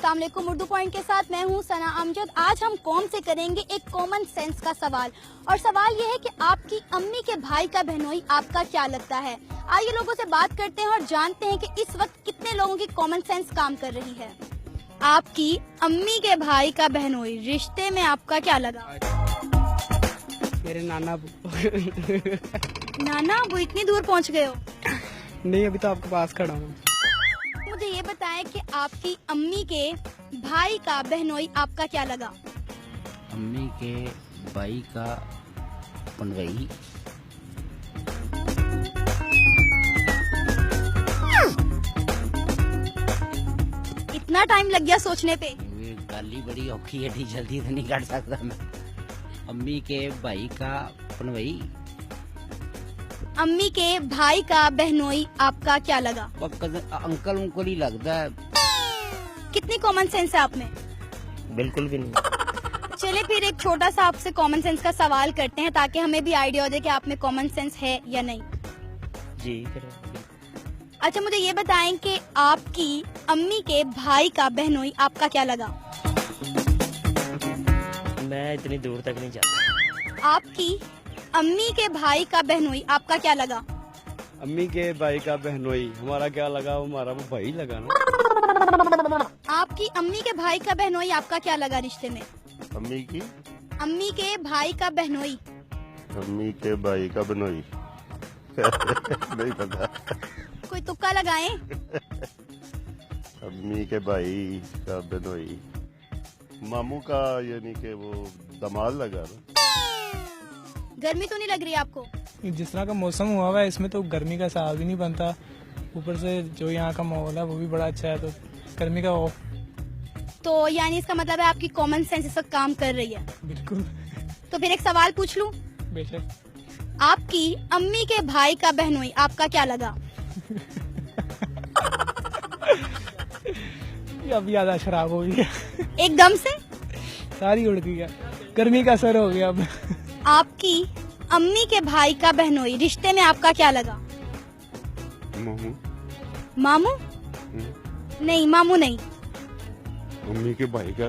अस्सलाम वालेकुम। उर्दू पॉइंट के साथ मैं हूँ सना अमजद। आज हम कौम से करेंगे एक कॉमन सेंस का सवाल, और सवाल ये है कि आपकी अम्मी के भाई का बहनोई आपका क्या लगता है। आइए लोगों से बात करते हैं और जानते हैं कि इस वक्त कितने लोगों की कॉमन सेंस काम कर रही है। आपकी अम्मी के भाई का बहनोई रिश्ते में आपका क्या लगा? मेरे नाना नाना, वो इतनी दूर पहुँच गए हो? नहीं, अभी तो आपके पास खड़ा हूँ। मुझे ये बताएं कि आपकी अम्मी के भाई का बहनोई आपका क्या लगा? अम्मी के भाई का पनवई। इतना टाइम लग गया सोचने पे? ये गाली बड़ी औखी है, जल्दी तो नहीं काट सकता मैं। अम्मी के भाई का पनवई। अम्मी के भाई का बहनोई आपका क्या लगा? अंकल उनको ही लगता है। कितनी कॉमन सेंस है आप में? बिल्कुल भी नहीं। चले फिर एक छोटा सा आपसे कॉमन सेंस का सवाल करते हैं ताकि हमें भी आइडिया हो जाए कि आप में कॉमन सेंस है या नहीं। जी अच्छा, मुझे ये बताएं कि आपकी अम्मी के भाई का बहनोई आपका क्या लगा? मैं इतनी दूर तक नहीं जाता। आपकी अम्मी के भाई का बहनोई आपका क्या लगा? अम्मी के भाई का बहनोई हमारा क्या लगा? हमारा वो भाई लगा ना। आपकी अम्मी के भाई का बहनोई आपका क्या लगा रिश्ते में? अम्मी के भाई का बहनोई। अम्मी के भाई का बनोई नहीं पता। कोई तुक्का लगाएं? अम्मी के भाई का बनोई मामू का, यानी कि वो दमाद लगा ना। गर्मी तो नहीं लग रही आपको? जिस तरह का मौसम हुआ हुआ है इसमें तो गर्मी का एहसास भी नहीं बनता। ऊपर से जो यहाँ का माहौल है वो भी बड़ा अच्छा है, तो गर्मी का ऑफ। तो यानी इसका मतलब है आपकी कॉमन सेंस इस वक्त काम कर रही है। बिल्कुल। तो फिर एक सवाल पूछ लूं? बेशक। आपकी अम्मी के भाई का बहनोई आपका क्या लगा? अभी ज्यादा शराब हो गई है, एकदम से सारी उड़ गई है, गर्मी का असर हो गया अब। आपकी अम्मी के भाई का बहनोई रिश्ते में आपका क्या लगा? मामू। मामू? नहीं, मामू नहीं। अम्मी के भाई का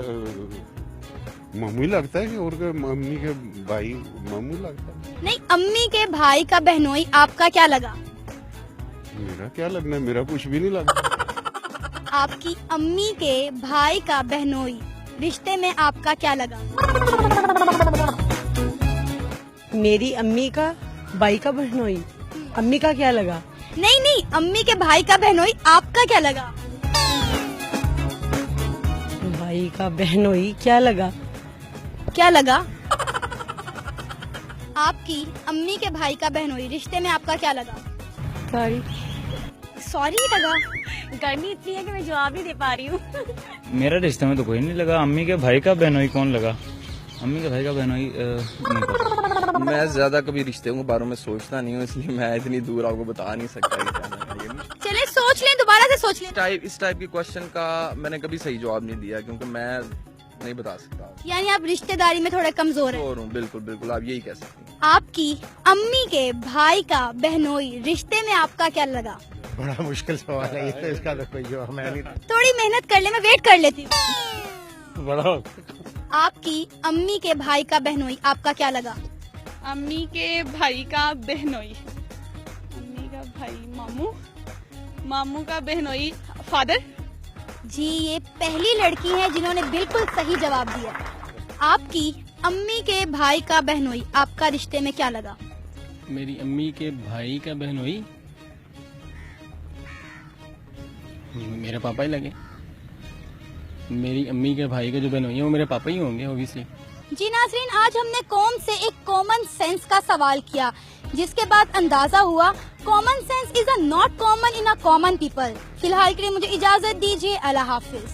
मामू ही लगता है कि और अम्मी के भाई मामू लगता है। नहीं, अम्मी के भाई का बहनोई आपका क्या लगा? मेरा क्या लगना है? मेरा कुछ भी नहीं लगता। आपकी अम्मी के भाई का बहनोई रिश्ते में आपका क्या लगा? मेरी अम्मी का भाई का बहनोई, अम्मी का क्या लगा? नहीं, अम्मी के भाई का बहनोई आपका क्या लगा? भाई का बहनोई क्या लगा? क्या लगा? आपकी अम्मी के भाई का बहनोई रिश्ते में आपका क्या लगा? सॉरी लगा। गर्मी इतनी है कि मैं जवाब नहीं दे पा रही हूँ। मेरा रिश्ते में तो कोई नहीं लगा। अम्मी के भाई का बहनोई कौन लगा? अम्मी के भाई का बहनोई नहीं पता। मैं ज्यादा कभी रिश्तों के बारे में सोचता नहीं हूँ, इसलिए मैं इतनी दूर आपको बता नहीं सकता। चले सोच लें, दोबारा से सोच लें। इस टाइप के क्वेश्चन का मैंने कभी सही जवाब नहीं दिया, क्योंकि मैं नहीं बता सकता। यानी आप रिश्तेदारी में थोड़े कमजोर हैं। और हूँ, बिल्कुल आप यही कह सकते हैं। आपकी अम्मी के भाई का बहनोई रिश्ते में आपका क्या लगा? बड़ा मुश्किल सवाल है ये, तो इसका तो कोई जवाब मैं नहीं। थोड़ी मेहनत कर ले, मैं वेट कर लेती हूँ। बड़ा आपकी अम्मी के भाई का बहनोई आपका क्या लगा? अम्मी के भाई का बहनोई, अम्मी का भाई मामू, मामू का बहनोई फादर। जी, ये पहली लड़की है जिन्होंने बिल्कुल सही जवाब दिया। आपकी अम्मी के भाई का बहनोई आपका रिश्ते में क्या लगा? मेरी अम्मी के भाई का बहनोई मेरे पापा ही लगे। मेरी अम्मी के भाई का जो बहनोई है वो मेरे पापा ही होंगे ऑब्वियसली। जी नाज़रीन, आज हमने कौम से एक कॉमन सेंस का सवाल किया, जिसके बाद अंदाजा हुआ common sense is a not common in a common people. फिलहाल के लिए मुझे इजाजत दीजिए। अल्लाह हाफिज।